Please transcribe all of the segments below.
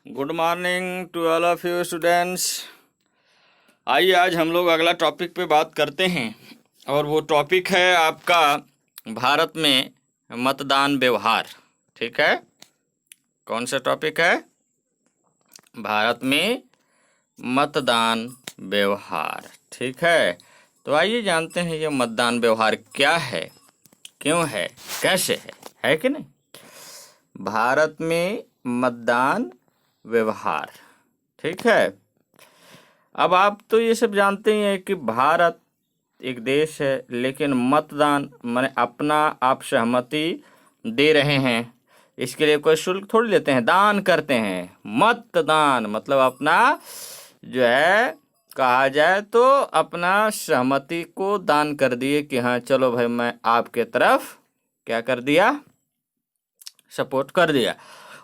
Good morning to all of you students. आइए आज हम लोग अगला टॉपिक पे बात करते हैं और वो टॉपिक है आपका भारत में मतदान व्यवहार। ठीक है, कौन सा टॉपिक है? भारत में मतदान व्यवहार। ठीक है, तो आइए जानते हैं ये मतदान व्यवहार क्या है, क्यों है, कैसे है कि नहीं। भारत में मतदान व्यवहार। ठीक है, अब आप तो ये सब जानते ही हैं कि भारत एक देश है, लेकिन मतदान माने अपना आप सहमति दे रहे हैं, इसके लिए कोई शुल्क थोड़ी लेते हैं, दान करते हैं। मतदान मतलब अपना जो है कहा जाए तो अपना सहमति को दान कर दिए कि हाँ चलो भाई मैं आपके तरफ क्या कर दिया, सपोर्ट कर दिया।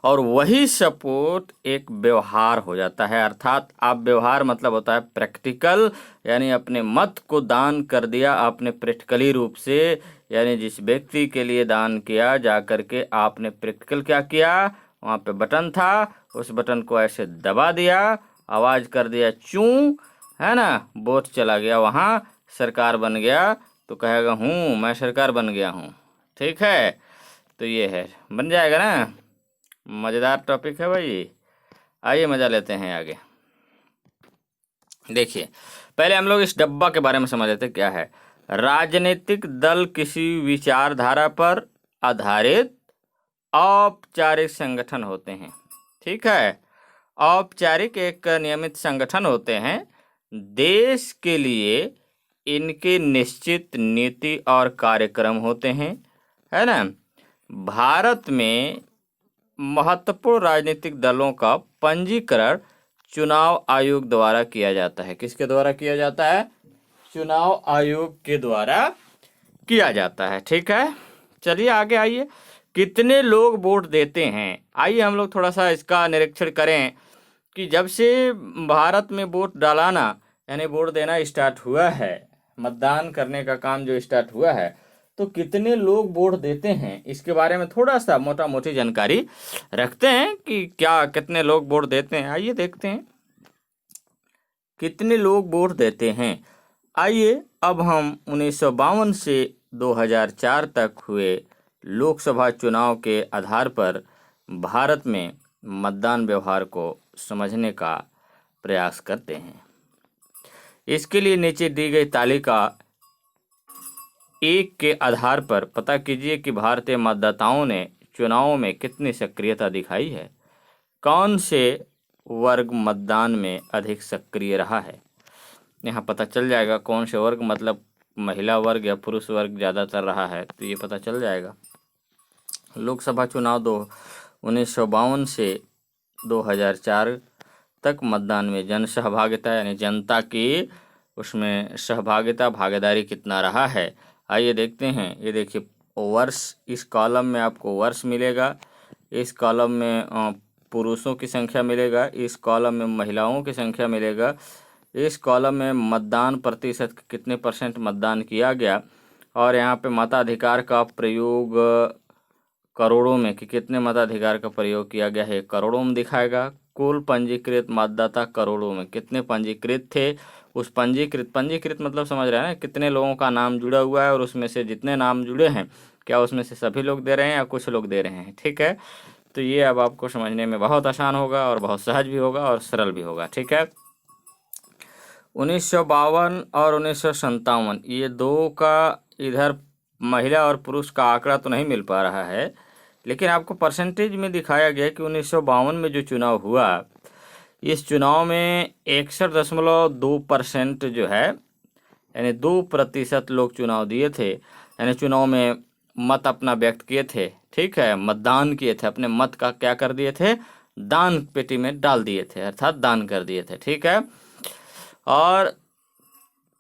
और वही सपोर्ट एक व्यवहार हो जाता है, अर्थात आप व्यवहार मतलब होता है प्रैक्टिकल, यानी अपने मत को दान कर दिया आपने प्रैक्टिकली रूप से, यानी जिस व्यक्ति के लिए दान किया जा करके आपने प्रैक्टिकल क्या किया, वहाँ पे बटन था, उस बटन को ऐसे दबा दिया, आवाज़ कर दिया चूं, है ना, वोट चला गया, वहाँ सरकार बन गया, तो कहेगा मैं सरकार बन गया हूँ। ठीक है, तो ये है, बन जाएगा ना। मज़ेदार टॉपिक है भाई, आइए मज़ा लेते हैं आगे। देखिए पहले हम लोग इस डब्बा के बारे में समझ लेते क्या है। राजनीतिक दल किसी विचारधारा पर आधारित औपचारिक संगठन होते हैं। ठीक है, औपचारिक एक नियमित संगठन होते हैं। देश के लिए इनके निश्चित नीति और कार्यक्रम होते हैं, है ना। भारत में महत्वपूर्ण राजनीतिक दलों का पंजीकरण चुनाव आयोग द्वारा किया जाता है। किसके द्वारा किया जाता है? चुनाव आयोग के द्वारा किया जाता है। ठीक है, चलिए आगे आइए। कितने लोग वोट देते हैं, आइए हम लोग थोड़ा सा इसका निरीक्षण करें कि जब से भारत में वोट डालाना यानी वोट देना स्टार्ट हुआ है, मतदान करने का काम जो स्टार्ट हुआ है, तो कितने लोग वोट देते हैं इसके बारे में थोड़ा सा मोटा मोटी जानकारी रखते हैं कि क्या कितने लोग वोट देते हैं। आइए देखते हैं कितने लोग वोट देते हैं। आइए अब हम 1952 से 2004 तक हुए लोकसभा चुनाव के आधार पर भारत में मतदान व्यवहार को समझने का प्रयास करते हैं। इसके लिए नीचे दी गई तालिका एक के आधार पर पता कीजिए कि भारतीय मतदाताओं ने चुनावों में कितनी सक्रियता दिखाई है। कौन से वर्ग मतदान में अधिक सक्रिय रहा है, यहाँ पता चल जाएगा। कौन से वर्ग मतलब महिला वर्ग या पुरुष वर्ग ज़्यादातर रहा है, तो ये पता चल जाएगा। लोकसभा चुनाव 1952 से 2004 तक मतदान में जन सहभागिता यानी जनता की उसमें सहभागिता भागीदारी कितना रहा है, आइए देखते हैं। ये देखिए वर्ष, इस कॉलम में आपको वर्ष मिलेगा, इस कॉलम में पुरुषों की संख्या मिलेगा, इस कॉलम में महिलाओं की संख्या मिलेगा, इस कॉलम में मतदान प्रतिशत कितने % मतदान किया गया, और यहाँ पे मताधिकार का प्रयोग करोड़ों में कि कितने मताधिकार का प्रयोग किया गया है, करोड़ों में दिखाएगा। कुल पंजीकृत मतदाता करोड़ों में कितने पंजीकृत थे, उस पंजीकृत मतलब समझ रहे हैं ना, कितने लोगों का नाम जुड़ा हुआ है, और उसमें से जितने नाम जुड़े हैं क्या उसमें से सभी लोग दे रहे हैं या कुछ लोग दे रहे हैं। ठीक है, तो ये अब आपको समझने में बहुत आसान होगा और बहुत सहज भी होगा और सरल भी होगा। ठीक है, 1952 और 1957 ये दो का इधर महिला और पुरुष का आंकड़ा तो नहीं मिल पा रहा है, लेकिन आपको परसेंटेज में दिखाया गया कि 1952 में जो चुनाव हुआ, इस चुनाव में 61.2% जो है यानी 2% लोग चुनाव दिए थे, यानी चुनाव में मत अपना व्यक्त किए थे। ठीक है, मतदान किए थे, अपने मत का क्या कर दिए थे, दान पेटी में डाल दिए थे, अर्थात दान कर दिए थे। ठीक है, और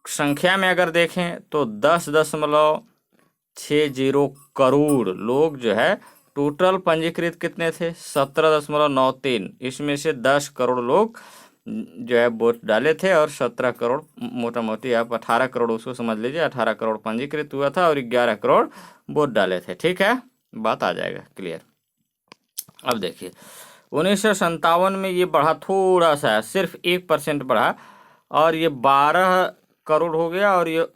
संख्या में अगर देखें तो 10.60 करोड़ लोग जो है, टोटल पंजीकृत कितने थे 17.93, इसमें से 10 करोड़ लोग जो है वोट डाले थे, और 17 करोड़ मोटा मोटी आप 18 करोड़ उसको समझ लीजिए, 18 करोड़ पंजीकृत हुआ था और 11 करोड़ वोट डाले थे। ठीक है, बात आ जाएगा क्लियर। अब देखिए 1957 में ये बढ़ा थोड़ा सा, सिर्फ 1% बढ़ा, और ये 12 करोड़ हो गया और ये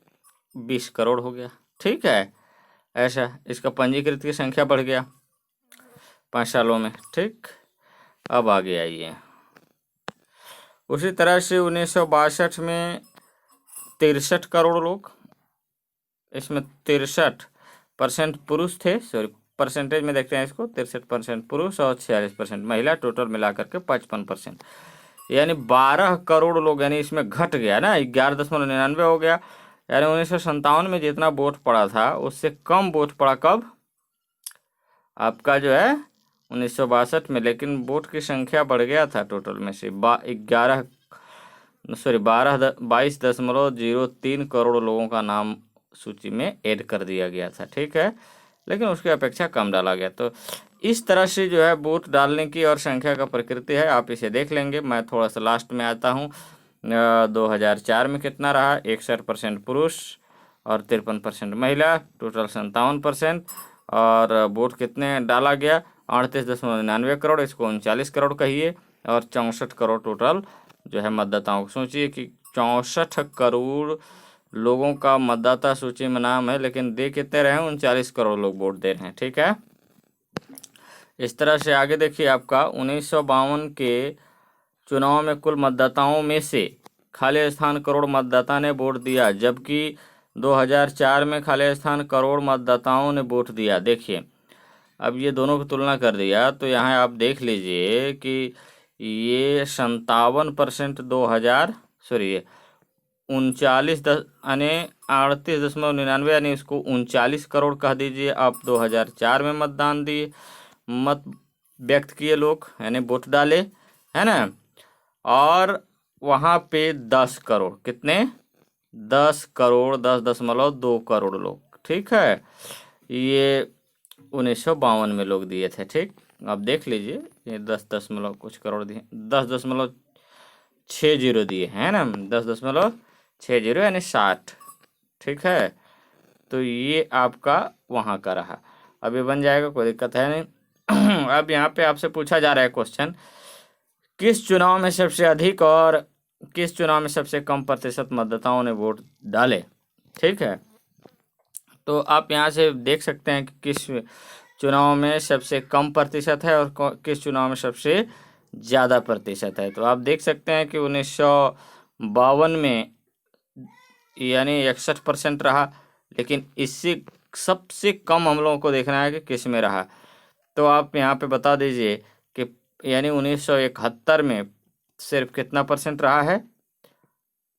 20 करोड़ हो गया। ठीक है, ऐसा इसका पंजीकृत की संख्या बढ़ गया 5 सालों में। ठीक, अब आगे आइए। उसी तरह से 1962 में 63 करोड़ लोग, इसमें 63% पुरुष थे, सॉरी परसेंटेज में देखते हैं इसको, 63% पुरुष और 46% महिला, टोटल मिलाकर के 55%, यानी 12 करोड़ लोग, यानी इसमें घट गया ना, 11.99 हो गया। यानी 1957 में जितना वोट पड़ा था उससे कम वोट पड़ा कब, आपका जो है 1962 में, लेकिन वोट की संख्या बढ़ गया था टोटल में से 22.03 करोड़ लोगों का नाम सूची में ऐड कर दिया गया था। ठीक है, लेकिन उसकी अपेक्षा कम डाला गया। तो इस तरह से जो है वोट डालने की और संख्या का प्रकृति है, आप इसे देख लेंगे। मैं थोड़ा सा लास्ट में आता हूँ। 2004 में कितना रहा, 61% पुरुष और 53% महिला, टोटल 57%। और वोट कितने डाला गया, 38.99 करोड़, इसको 39 करोड़ कहिए, और 64 करोड़ टोटल जो है मतदाताओं को। सोचिए कि 64 करोड़ लोगों का मतदाता सूची में नाम है, लेकिन दे कितने रहे हैं, 39 करोड़ लोग वोट दे रहे हैं। ठीक है, इस तरह से आगे देखिए। आपका 1952 के चुनाव में कुल मतदाताओं में से खाली स्थान करोड़ मतदाता ने वोट दिया, जबकि 2004 में खाली स्थान करोड़ मतदाताओं ने वोट दिया। देखिए, अब ये दोनों की तुलना कर दिया तो यहाँ आप देख लीजिए कि ये 57% 38.99, यानी इसको 39 करोड़ कह दीजिए। आप 2004 में मतदान दिए, मत व्यक्त किए लोग, यानी वोट डाले, है ना। और वहाँ पे 10 करोड़, कितने, 10 करोड़ 10.2 करोड़ लोग। ठीक है, ये 1952 में लोग दिए थे। ठीक, आप देख लीजिए, ये 10 कुछ करोड़ दिए, 10.60 दिए हैं ना, 10.60 यानी 60। ठीक है, तो ये आपका वहाँ का रहा। अब ये बन जाएगा, कोई दिक्कत है नहीं। अब यहाँ पे आपसे पूछा जा रहा है क्वेश्चन, किस चुनाव में सबसे अधिक और किस चुनाव में सबसे कम प्रतिशत मतदाताओं ने वोट डाले। ठीक है, तो आप यहाँ से देख सकते हैं कि किस चुनाव में सबसे कम प्रतिशत है और किस चुनाव में सबसे ज़्यादा प्रतिशत है। तो आप देख सकते हैं कि 1952 में यानी 61% रहा, लेकिन इससे सबसे कम हम लोगों को देखना है कि किस में रहा। तो आप यहाँ पे बता दीजिए कि यानी 1971 में सिर्फ कितना परसेंट रहा है,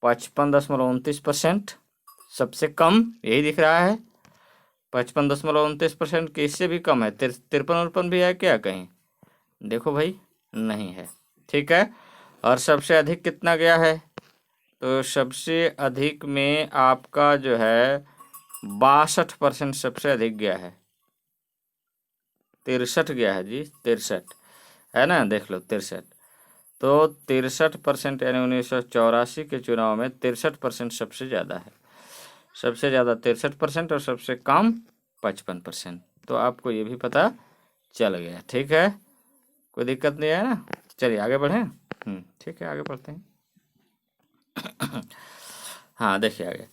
55.29%, सबसे कम यही दिख रहा है, 55.29%। कि इससे भी कम है, 53 भी है क्या कहीं, देखो भाई नहीं है। ठीक है, और सबसे अधिक कितना गया है, तो सबसे अधिक में आपका जो है 62% सबसे अधिक गया है, 63 गया है जी, 63 है ना, देख लो 63। तो 63% यानी 1984 के चुनाव में 63% सबसे ज़्यादा है, सबसे ज़्यादा 63% और सबसे कम 55%। तो आपको ये भी पता चल गया। ठीक है, कोई दिक्कत नहीं है ना। चलिए आगे बढ़ें। ठीक है, आगे बढ़ते हैं। हाँ, देखिए आगे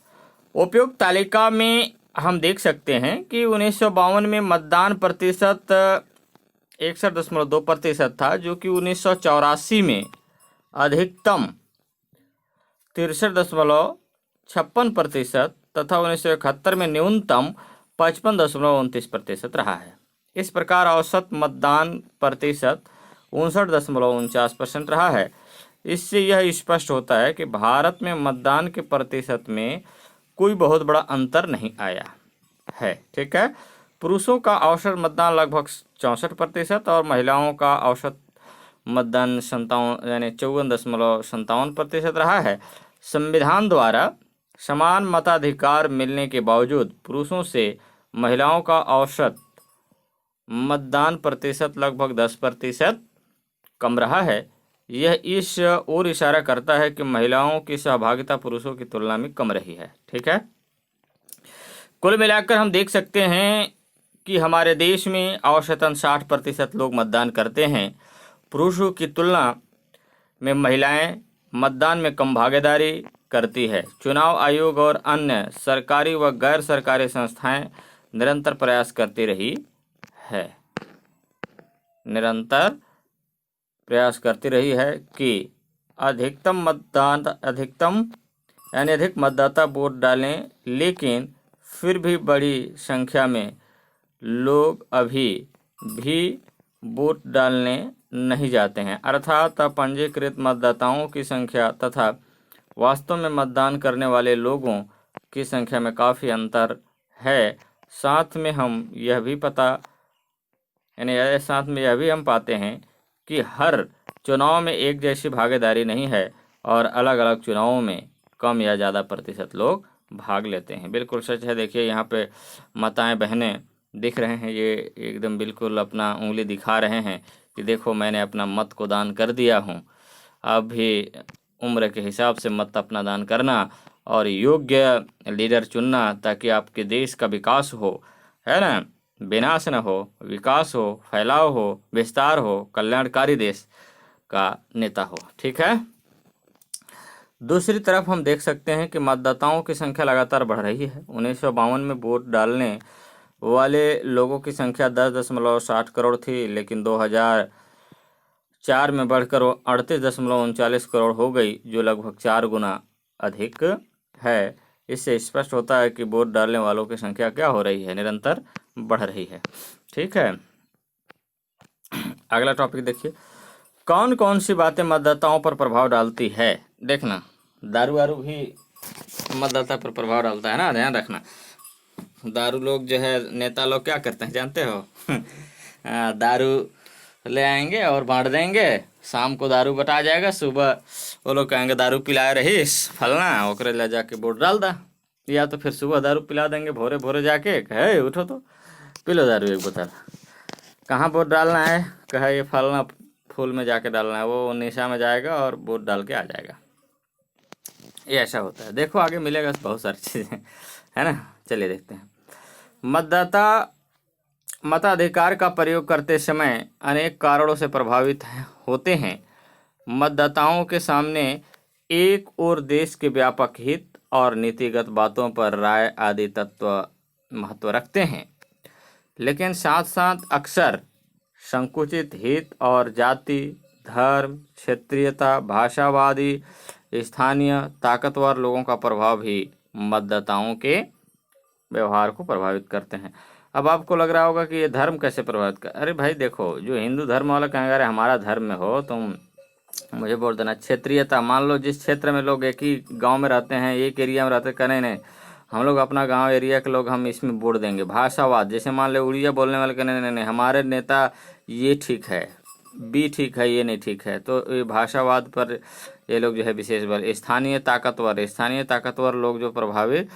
उपयुक्त तालिका में हम देख सकते हैं कि 1952 में मतदान प्रतिशत 61.2% था, जो कि 1984 में अधिकतम 63.56% तथा 1971 में न्यूनतम 55.29% रहा है। इस प्रकार औसत मतदान प्रतिशत 59.49% रहा है। इससे यह स्पष्ट होता है कि भारत में मतदान के प्रतिशत में कोई बहुत बड़ा अंतर नहीं आया है। ठीक है, पुरुषों का औसत मतदान लगभग 64% और महिलाओं का औसत मतदान 54.57% रहा है। संविधान द्वारा समान मताधिकार मिलने के बावजूद पुरुषों से महिलाओं का औसत मतदान प्रतिशत लगभग 10% कम रहा है। यह इस ओर इशारा करता है कि महिलाओं की सहभागिता पुरुषों की तुलना में कम रही है। ठीक है, कुल मिलाकर हम देख सकते हैं कि हमारे देश में औसतन 60% लोग मतदान करते हैं। पुरुषों की तुलना में महिलाएं मतदान में कम भागीदारी करती है। चुनाव आयोग और अन्य सरकारी व गैर सरकारी संस्थाएं निरंतर प्रयास करती रही है कि अधिक मतदाता वोट डालें, लेकिन फिर भी बड़ी संख्या में लोग अभी भी वोट डालने नहीं जाते हैं। अर्थात पंजीकृत मतदाताओं की संख्या तथा वास्तव में मतदान करने वाले लोगों की संख्या में काफ़ी अंतर है। साथ में यह भी हम पाते हैं कि हर चुनाव में एक जैसी भागीदारी नहीं है और अलग अलग चुनावों में कम या ज़्यादा प्रतिशत लोग भाग लेते हैं। बिल्कुल सच है। देखिए यहाँ पे माताएं बहनें दिख रहे हैं, ये एकदम बिल्कुल अपना उंगली दिखा रहे हैं कि देखो मैंने अपना मत को दान कर दिया हूँ। अब भी उम्र के हिसाब से मत अपना दान करना और योग्य लीडर चुनना ताकि आपके देश का विकास हो, है ना, विनाश न हो, विकास हो, फैलाव हो, विस्तार हो, कल्याणकारी देश का नेता हो। ठीक है। दूसरी तरफ हम देख सकते हैं कि मतदाताओं की संख्या लगातार बढ़ रही है। 1952 में वोट डालने वाले लोगों की संख्या 10.60 करोड़ थी, लेकिन 2004 में बढ़कर 38.39 करोड़ हो गई, जो लगभग 4 गुना अधिक है। इससे स्पष्ट होता है कि वोट डालने वालों की संख्या क्या हो रही है, निरंतर बढ़ रही है। ठीक है। अगला टॉपिक देखिए, कौन कौन सी बातें मतदाताओं पर प्रभाव डालती है। देखना, दारू वारू भी मतदाता पर प्रभाव डालता है ना, ध्यान रखना। दारू लोग जो है, नेता लोग क्या करते हैं जानते हो? दारू ले आएंगे और बांट देंगे, शाम को दारू बटा जाएगा, सुबह वो लोग कहेंगे दारू पिलाए रहीस फलना, ओकरे ले जाके वोट डाल दा। या तो फिर सुबह दारू पिला देंगे, भोरे भोरे जाके कहे उठो तो पी लो दारू एक बोतल। कहाँ वोट डालना है, कहे ये फलना फूल में जाके डालना है, वो निशा में जाएगा और वोट डाल के आ जाएगा। ये ऐसा होता है। देखो आगे मिलेगा बहुत सारी चीज़ें, है ना। चलिए देखते हैं। मताधिकार का प्रयोग करते समय अनेक कारणों से प्रभावित होते हैं। मतदाताओं के सामने एक और देश के व्यापक हित और नीतिगत बातों पर राय आदि तत्व महत्व रखते हैं, लेकिन साथ साथ अक्सर संकुचित हित और जाति, धर्म, क्षेत्रीयता, भाषावादी, स्थानीय ताकतवर लोगों का प्रभाव भी मतदाताओं के व्यवहार को प्रभावित करते हैं। अब आपको लग रहा होगा कि ये धर्म कैसे प्रभावित कर, अरे भाई देखो, जो हिंदू धर्म वाला कहेंगे अरे हमारा धर्म में हो तुम मुझे वोट देना। क्षेत्रीयता, मान लो जिस क्षेत्र में लोग एक ही गांव में रहते हैं, एक एरिया में रहते, करें नहीं हम लोग अपना गांव एरिया के लोग हम इसमें वोट देंगे। भाषावाद, जैसे मान लो उड़िया बोलने वाले कहने नहीं हमारे नेता ये ठीक है, बी ठीक है, ये नहीं ठीक है, तो ये भाषावाद पर ये लोग जो है विशेष बल। स्थानीय ताकतवर लोग जो प्रभावित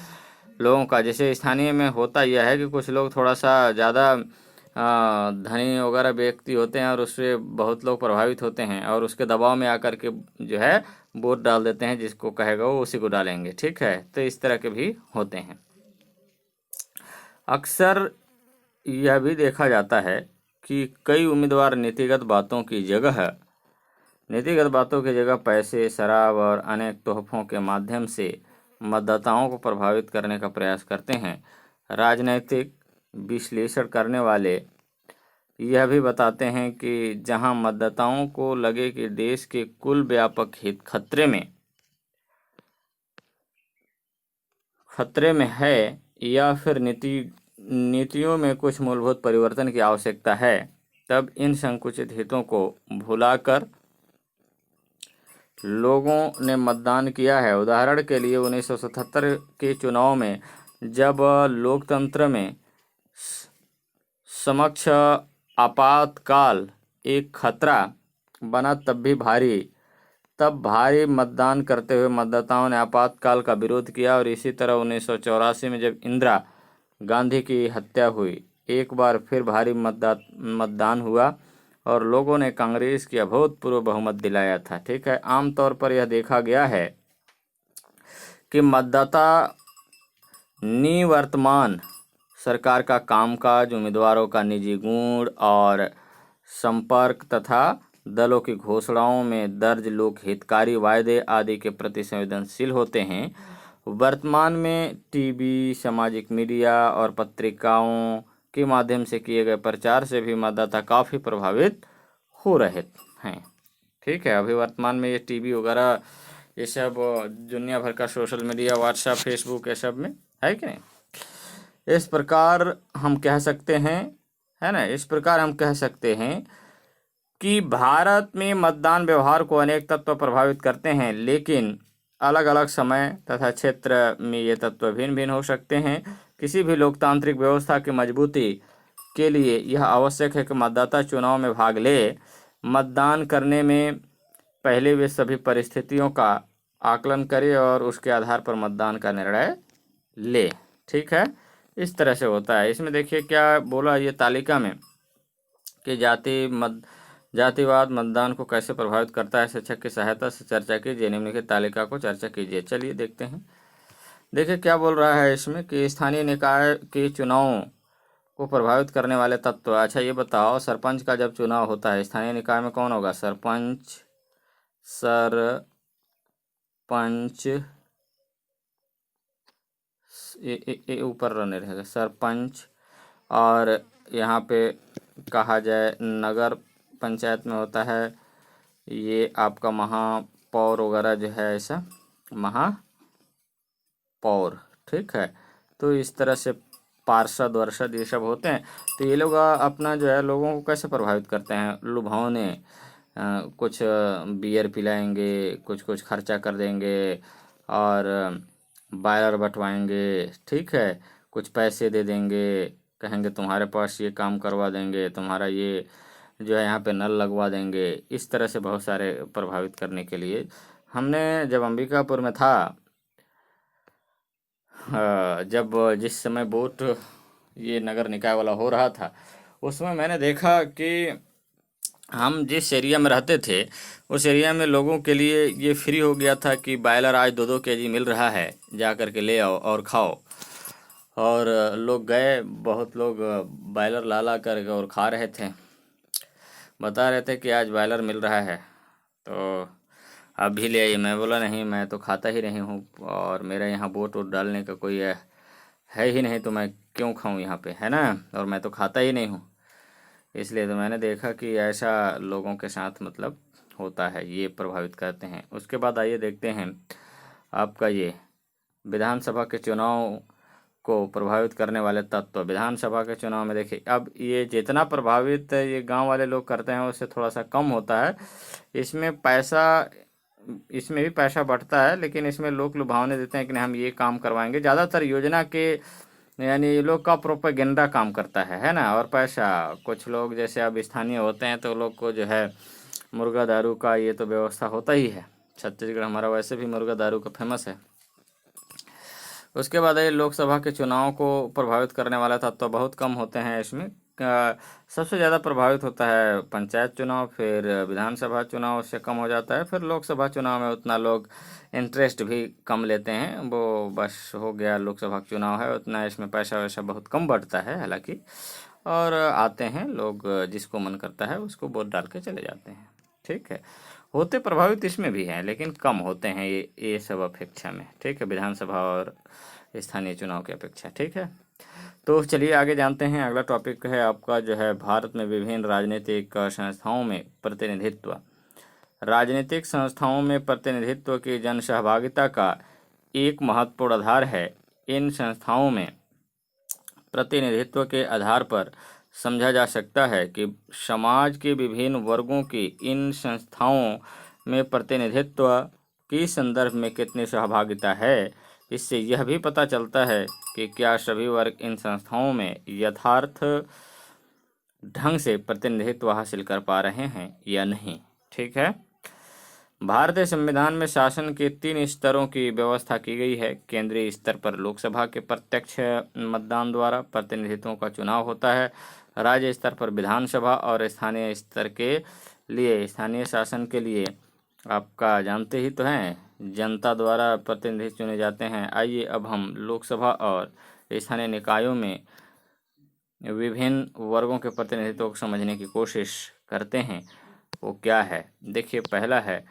लोगों का, जैसे स्थानीय में होता यह है कि कुछ लोग थोड़ा सा ज़्यादा धनी वगैरह व्यक्ति होते हैं और उससे बहुत लोग प्रभावित होते हैं और उसके दबाव में आकर के जो है वोट डाल देते हैं, जिसको कहेगा वो उसी को डालेंगे। ठीक है, तो इस तरह के भी होते हैं। अक्सर यह भी देखा जाता है कि कई उम्मीदवार नीतिगत बातों की जगह पैसे, शराब और अनेक तोहफों के माध्यम से मतदाताओं को प्रभावित करने का प्रयास करते हैं। राजनैतिक विश्लेषण करने वाले यह भी बताते हैं कि जहां मतदाताओं को लगे कि देश के कुल व्यापक हित खतरे में है या फिर नीतियों में कुछ मूलभूत परिवर्तन की आवश्यकता है, तब इन संकुचित हितों को भुलाकर लोगों ने मतदान किया है। उदाहरण के लिए 1977 के चुनाव में जब लोकतंत्र में समक्ष आपातकाल एक खतरा बना, तब भारी मतदान करते हुए मतदाताओं ने आपातकाल का विरोध किया। और इसी तरह 1984 में जब इंदिरा गांधी की हत्या हुई, एक बार फिर भारी मतदान हुआ और लोगों ने कांग्रेस की अभूतपूर्व बहुमत दिलाया था। ठीक है, आमतौर पर यह देखा गया है कि मतदाता निवर्तमान सरकार का कामकाज, उम्मीदवारों का निजी गुण और संपर्क तथा दलों की घोषणाओं में दर्ज लोक हितकारी वायदे आदि के प्रति संवेदनशील होते हैं। वर्तमान में टीवी, सामाजिक मीडिया और पत्रिकाओं के माध्यम से किए गए प्रचार से भी मतदाता काफ़ी प्रभावित हो रहे हैं। ठीक है, अभी वर्तमान में ये टीवी वगैरह ये सब दुनिया भर का सोशल मीडिया, व्हाट्सएप, फेसबुक, ये सब में है कि नहीं। इस प्रकार हम कह सकते हैं, है ना, इस प्रकार हम कह सकते हैं कि भारत में मतदान व्यवहार को अनेक तत्व प्रभावित करते हैं, लेकिन अलग अलग समय तथा क्षेत्र में ये तत्व भिन्न भिन्न हो सकते हैं। किसी भी लोकतांत्रिक व्यवस्था की मजबूती के लिए यह आवश्यक है कि मतदाता चुनाव में भाग ले। मतदान करने में पहले वे सभी परिस्थितियों का आकलन करे और उसके आधार पर मतदान का निर्णय ले। ठीक है, इस तरह से होता है। इसमें देखिए क्या बोला ये तालिका में कि जातिवाद मतदान को कैसे प्रभावित करता है, शिक्षक की सहायता से चर्चा कीजिए, निम्नलिखित तालिका को चर्चा कीजिए। चलिए देखते हैं। देखिए क्या बोल रहा है इसमें कि स्थानीय निकाय के चुनाव को प्रभावित करने वाले तत्व। अच्छा ये बताओ, सरपंच का जब चुनाव होता है स्थानीय निकाय में कौन होगा? सरपंच ये ऊपर रहने रहेगा सरपंच, और यहाँ पे कहा जाए नगर पंचायत में होता है ये आपका महापौर वगैरह जो है, ऐसा महापौर। ठीक है, तो इस तरह से पार्षद वर्षद ये सब होते हैं। तो ये लोग अपना जो है लोगों को कैसे प्रभावित करते हैं? लुभावने, कुछ बियर पिलाएंगे, कुछ खर्चा कर देंगे और बायर बंटवाएंगे। ठीक है, कुछ पैसे दे देंगे, कहेंगे तुम्हारे पास ये काम करवा देंगे, तुम्हारा ये जो है यहाँ पे नल लगवा देंगे। इस तरह से बहुत सारे प्रभावित करने के लिए हमने जब अंबिकापुर में था, जब जिस समय वोट ये नगर निकाय वाला हो रहा था, उसमें मैंने देखा कि हम जिस एरिया में रहते थे उस एरिया में लोगों के लिए ये फ्री हो गया था कि बॉयलर आज 2-2 केजी मिल रहा है, जा कर के ले आओ और खाओ। और लोग गए, बहुत लोग बॉयलर ला कर और खा रहे थे, बता रहे थे कि आज बॉयलर मिल रहा है तो आप भी ले आइए। मैं बोला नहीं, मैं तो खाता ही नहीं हूँ और मेरा यहाँ वोट डालने का कोई है ही नहीं, तो मैं क्यों खाऊं यहाँ पे, है ना, और मैं तो खाता ही नहीं हूँ। इसलिए तो मैंने देखा कि ऐसा लोगों के साथ मतलब होता है, ये प्रभावित करते हैं। उसके बाद आइए देखते हैं आपका ये विधानसभा के चुनाव को प्रभावित करने वाले तत्व। विधानसभा के चुनाव में देखिए, अब ये जितना प्रभावित ये गांव वाले लोग करते हैं उससे थोड़ा सा कम होता है। इसमें भी पैसा बढ़ता है, लेकिन इसमें लोग लुभावने देते हैं कि नहीं हम ये काम करवाएंगे। ज़्यादातर योजना के यानी ये लोग का प्रोपेगेंडा काम करता है ना, और पैसा। कुछ लोग जैसे अब स्थानीय होते हैं तो लोग को जो है मुर्गा दारू का ये तो व्यवस्था होता ही है। छत्तीसगढ़ हमारा वैसे भी मुर्गा दारू का फेमस है। उसके बाद ये लोकसभा के चुनाव को प्रभावित करने वाला तत्व बहुत कम होते हैं। इसमें सबसे ज़्यादा प्रभावित होता है पंचायत चुनाव, फिर विधानसभा चुनाव उससे कम हो जाता है, फिर लोकसभा चुनाव में उतना लोग इंटरेस्ट भी कम लेते हैं। वो बस हो गया, लोकसभा चुनाव है, उतना इसमें पैसा वैसा बहुत कम बढ़ता है हालांकि, और आते हैं लोग, जिसको मन करता है उसको वोट डाल के चले जाते हैं। ठीक है, होते प्रभावित इसमें भी हैं लेकिन कम होते हैं ये सब अपेक्षा में। ठीक है, विधानसभा और स्थानीय चुनाव की अपेक्षा। ठीक है, तो चलिए आगे जानते हैं। अगला टॉपिक है आपका जो है भारत में विभिन्न राजनीतिक संस्थाओं में प्रतिनिधित्व। राजनीतिक संस्थाओं में प्रतिनिधित्व की जन सहभागिता का एक महत्वपूर्ण आधार है। इन संस्थाओं में प्रतिनिधित्व के आधार पर समझा जा सकता है कि समाज के विभिन्न वर्गों की इन संस्थाओं में प्रतिनिधित्व के संदर्भ में कितनी सहभागिता है। इससे यह भी पता चलता है कि क्या सभी वर्ग इन संस्थाओं में यथार्थ ढंग से प्रतिनिधित्व हासिल कर पा रहे हैं या नहीं। ठीक है, भारतीय संविधान में शासन के 3 स्तरों की व्यवस्था की गई है। केंद्रीय स्तर पर लोकसभा के प्रत्यक्ष मतदान द्वारा प्रतिनिधित्वों का चुनाव होता है। राज्य स्तर पर विधानसभा और स्थानीय स्तर के लिए, स्थानीय शासन के लिए आपका जानते ही तो हैं, जनता द्वारा प्रतिनिधि चुने जाते हैं। आइए अब हम लोकसभा और स्थानीय निकायों में विभिन्न वर्गों के प्रतिनिधित्व को समझने की कोशिश करते हैं। वो क्या है। देखिए, पहला है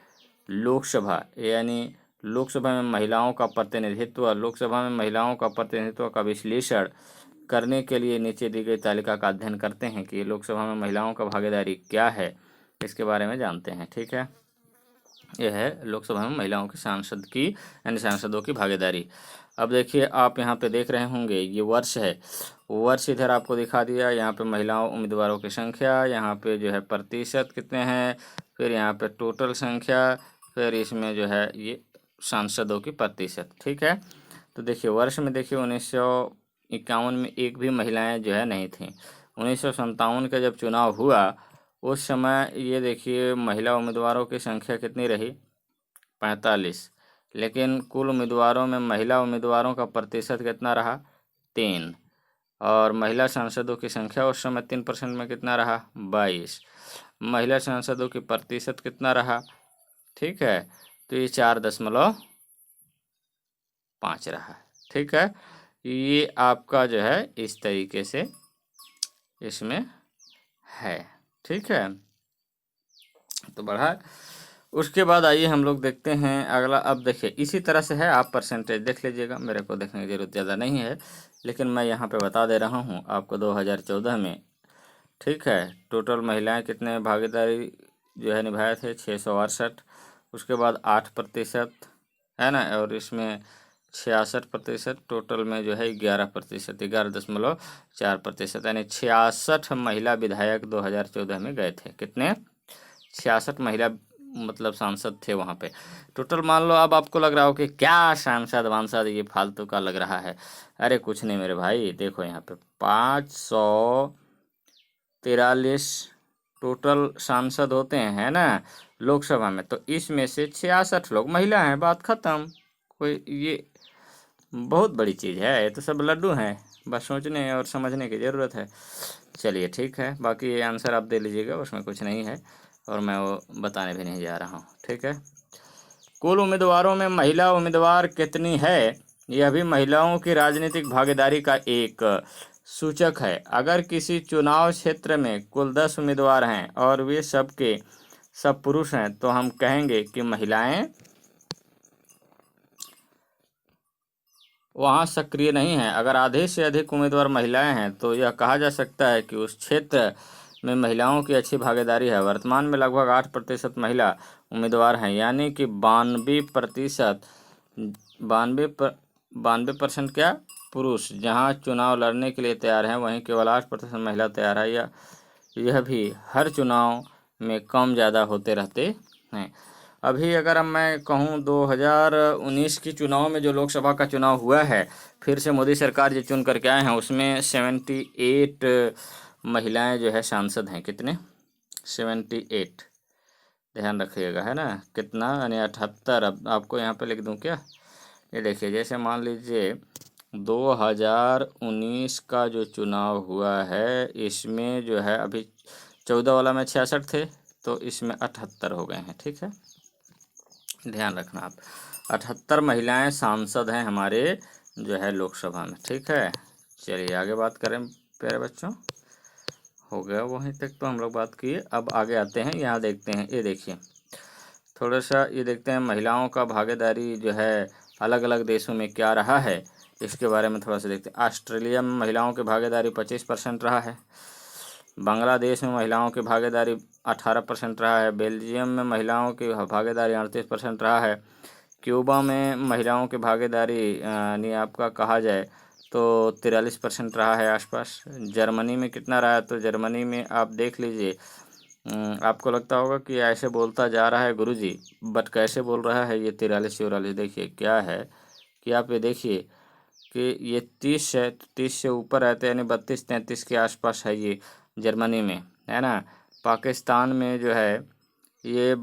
लोकसभा, यानी लोकसभा में महिलाओं का प्रतिनिधित्व। लोकसभा में महिलाओं का प्रतिनिधित्व का विश्लेषण करने के लिए नीचे दी गई तालिका का अध्ययन करते हैं कि लोकसभा में महिलाओं का भागीदारी क्या है, इसके बारे में जानते हैं। ठीक है, यह है लोकसभा में महिलाओं के सांसद की यानी सांसदों की भागीदारी। अब देखिए, आप यहाँ पे देख रहे होंगे ये वर्ष है, वर्ष इधर आपको दिखा दिया। यहाँ पे महिलाओं उम्मीदवारों की संख्या, यहाँ पे जो है प्रतिशत कितने हैं, फिर यहाँ पे टोटल संख्या, फिर इसमें जो है ये सांसदों की प्रतिशत। ठीक है, तो देखिए वर्ष में देखिए 1951 में एक भी महिलाएं जो है नहीं थीं। 1957 का जब चुनाव हुआ उस समय ये देखिए महिला उम्मीदवारों की संख्या कितनी रही, 45, लेकिन कुल उम्मीदवारों में महिला उम्मीदवारों का प्रतिशत कितना रहा, 3। और महिला सांसदों की संख्या उस समय 3% में कितना रहा, 22। महिला सांसदों की प्रतिशत कितना रहा, ठीक है, तो ये 4.5 रहा। ठीक है, ये आपका जो है इस तरीके से इसमें है। ठीक है, तो बढ़ा। उसके बाद आइए हम लोग देखते हैं अगला। अब देखिए इसी तरह से है, आप परसेंटेज देख लीजिएगा, मेरे को देखने की जरूरत ज़्यादा नहीं है, लेकिन मैं यहाँ पे बता दे रहा हूँ आपको 2014 में। ठीक है, टोटल महिलाएं कितने भागीदारी जो है निभाए थे, 668। उसके बाद 8% है ना, और इसमें 66%। टोटल में जो है 11%, 11.4%, यानी 66 महिला विधायक 2014 में गए थे। कितने, 66 महिला मतलब सांसद थे वहाँ पे टोटल। मान लो अब आपको लग रहा हो कि क्या सांसद वांसद ये फालतू का लग रहा है। अरे कुछ नहीं मेरे भाई, देखो यहाँ पे 543 टोटल सांसद होते हैं, है ना, लोकसभा में। तो इसमें से 66 लोग महिला हैं, बात खत्म। कोई ये बहुत बड़ी चीज़ है, ये तो सब लड्डू हैं, बस सोचने और समझने की ज़रूरत है। चलिए ठीक है, बाकी ये आंसर आप दे लीजिएगा, उसमें कुछ नहीं है और मैं वो बताने भी नहीं जा रहा हूँ। ठीक है, कुल उम्मीदवारों में महिला उम्मीदवार कितनी है, यह भी महिलाओं की राजनीतिक भागीदारी का एक सूचक है। अगर किसी चुनाव क्षेत्र में कुल 10 उम्मीदवार हैं और वे सब पुरुष हैं तो हम कहेंगे कि महिलाएं वहाँ सक्रिय नहीं हैं। अगर आधे से अधिक उम्मीदवार महिलाएं हैं तो यह कहा जा सकता है कि उस क्षेत्र में महिलाओं की अच्छी भागीदारी है। वर्तमान में लगभग 8% महिला उम्मीदवार हैं, यानी कि 92%, 92% क्या पुरुष जहां चुनाव लड़ने के लिए तैयार हैं, वहीं केवल 8% महिला तैयार है। यह भी हर चुनाव में कम ज़्यादा होते रहते हैं। अभी अगर मैं कहूँ 2019 की चुनाव में जो लोकसभा का चुनाव हुआ है, फिर से मोदी सरकार जो चुन करके आए हैं, उसमें 78 महिलाएं जो है सांसद हैं। कितने, 78, ध्यान रखिएगा, है ना, कितना यानी 78। अब आपको यहाँ पे लिख दूँ क्या, ये देखिए, जैसे मान लीजिए 2019 का जो चुनाव हुआ है, इसमें जो है अभी 14 वाला में 66 थे, तो इसमें 78 हो गए हैं। ठीक है, ध्यान रखना आप, 78 महिलाएं सांसद हैं हमारे जो है लोकसभा में। ठीक है, चलिए आगे बात करें प्यारे बच्चों, हो गया वहीं तक तो हम लोग बात किए। अब आगे आते हैं, यहाँ देखते हैं, ये देखिए थोड़ा सा ये देखते हैं महिलाओं का भागीदारी जो है अलग अलग देशों में क्या रहा है, इसके बारे में थोड़ा सा देखते हैं। ऑस्ट्रेलिया में महिलाओं की भागीदारी 25% रहा है। बांग्लादेश में महिलाओं की भागीदारी 18% रहा है। बेल्जियम में महिलाओं की भागीदारी 38% रहा है। क्यूबा में महिलाओं की भागीदारी यानी आपका कहा जाए तो 43% रहा है आसपास। जर्मनी में कितना रहा है, तो जर्मनी में आप देख लीजिए, आपको लगता होगा कि ऐसे बोलता जा रहा है गुरुजी, बट कैसे बोल रहा है ये 43-44। देखिए क्या है कि आप ये देखिए कि ये 30 है, 30 से ऊपर है, तो यानी 32-33 के आसपास है ये जर्मनी में, है ना। पाकिस्तान में जो है ये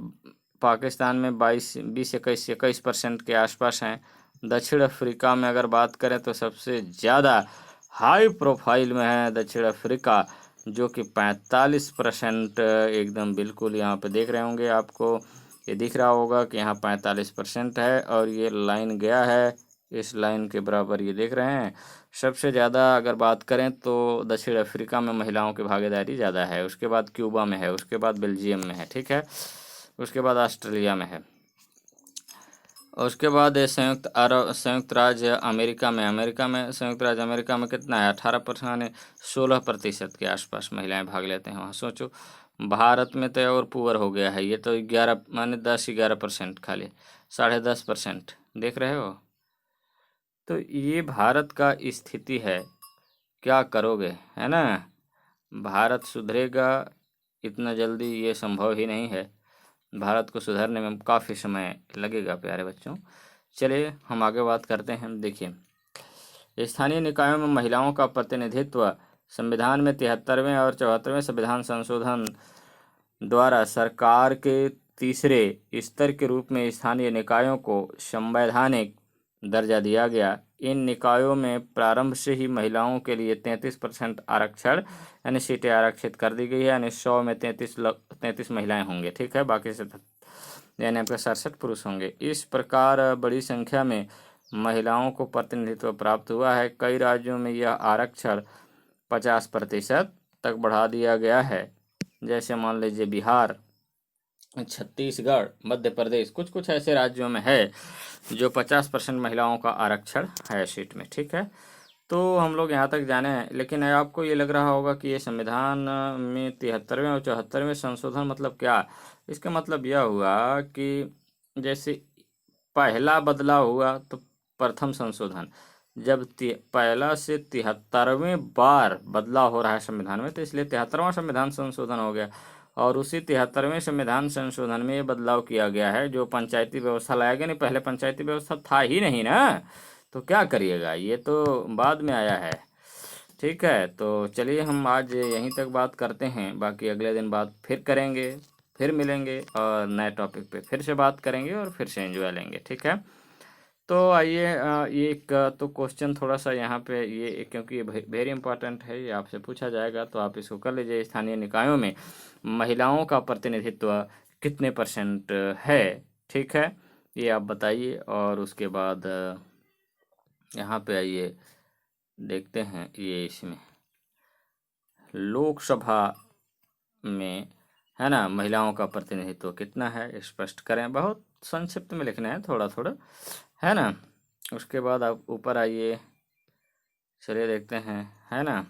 पाकिस्तान में 21% के आसपास हैं। दक्षिण अफ्रीका में अगर बात करें तो सबसे ज़्यादा हाई प्रोफाइल में है दक्षिण अफ्रीका, जो कि 45% एकदम बिल्कुल यहाँ पे देख रहे होंगे, आपको ये दिख रहा होगा कि यहाँ 45% है। और ये लाइन गया है इस लाइन के बराबर ये देख रहे हैं। सबसे ज़्यादा अगर बात करें तो दक्षिण अफ्रीका में महिलाओं की भागीदारी ज़्यादा है, उसके बाद क्यूबा में है, उसके बाद बेल्जियम में है, ठीक है, उसके बाद ऑस्ट्रेलिया में है, उसके बाद संयुक्त राज्य अमेरिका में संयुक्त राज्य अमेरिका में कितना है 18%, 16% के आसपास महिलाएं भाग लेते हैं वहाँ। सोचो भारत में तो और पुअर हो गया है, ये तो 11 माने 10-11% खाली, 10.5% देख रहे हो। तो ये भारत का स्थिति है, क्या करोगे, है ना। भारत सुधरेगा इतना जल्दी ये संभव ही नहीं है, भारत को सुधरने में काफ़ी समय लगेगा प्यारे बच्चों। चलिए हम आगे बात करते हैं। देखिए स्थानीय निकायों में महिलाओं का प्रतिनिधित्व संविधान में 73वें और 74वें संविधान संशोधन द्वारा सरकार के तीसरे स्तर के रूप में स्थानीय निकायों को संवैधानिक दर्जा दिया गया। इन निकायों में प्रारंभ से ही महिलाओं के लिए 33% आरक्षण यानी सीटें आरक्षित कर दी गई है, यानी 100 में 33 महिलाएं होंगे, ठीक है, बाकी से यानी आपके 67 पुरुष होंगे। इस प्रकार बड़ी संख्या में महिलाओं को प्रतिनिधित्व प्राप्त हुआ है। कई राज्यों में यह आरक्षण 50% तक बढ़ा दिया गया है, जैसे मान लीजिए बिहार, छत्तीसगढ़, मध्य प्रदेश, कुछ कुछ ऐसे राज्यों में है जो 50% महिलाओं का आरक्षण है सीट में, ठीक है। तो हम लोग यहाँ तक जाने हैं, लेकिन आपको ये लग रहा होगा कि ये संविधान में 73वें और 74वें संशोधन मतलब क्या। इसका मतलब यह हुआ कि जैसे पहला बदलाव हुआ तो प्रथम संशोधन, जब पहला से 73वें बार बदलाव हो रहा है संविधान में, तो इसलिए 73वां संविधान संशोधन हो गया। और उसी 73वें संविधान संशोधन में ये बदलाव किया गया है जो पंचायती व्यवस्था लाया गया। नहीं, पहले पंचायती व्यवस्था था ही नहीं ना, तो क्या करिएगा, ये तो बाद में आया है, ठीक है। तो चलिए हम आज यहीं तक बात करते हैं, बाकी अगले दिन बात फिर करेंगे, फिर मिलेंगे और नए टॉपिक पे फिर से बात करेंगे और फिर से एंजॉय लेंगे, ठीक है। तो आइए ये एक तो क्वेश्चन थोड़ा सा यहाँ पे ये, क्योंकि ये वेरी इंपॉर्टेंट है, ये आपसे पूछा जाएगा, तो आप इसको कर लीजिए। स्थानीय निकायों में महिलाओं का प्रतिनिधित्व कितने % है, ठीक है, ये आप बताइए। और उसके बाद यहाँ पे आइए देखते हैं, ये इसमें लोकसभा में है ना महिलाओं का प्रतिनिधित्व कितना है, स्पष्ट करें, बहुत संक्षिप्त में लिखना है थोड़ा थोड़ा, है ना। उसके बाद आप ऊपर आइए, चलिए देखते हैं, है ना।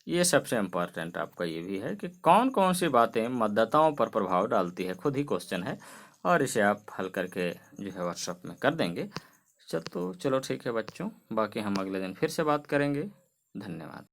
ये सबसे इम्पोर्टेंट आपका ये भी है कि कौन कौन सी बातें मतदाताओं पर प्रभाव डालती है, खुद ही क्वेश्चन है, और इसे आप हल करके जो है व्हाट्सएप में कर देंगे। चलो ठीक है बच्चों, बाकी हम अगले दिन फिर से बात करेंगे। धन्यवाद।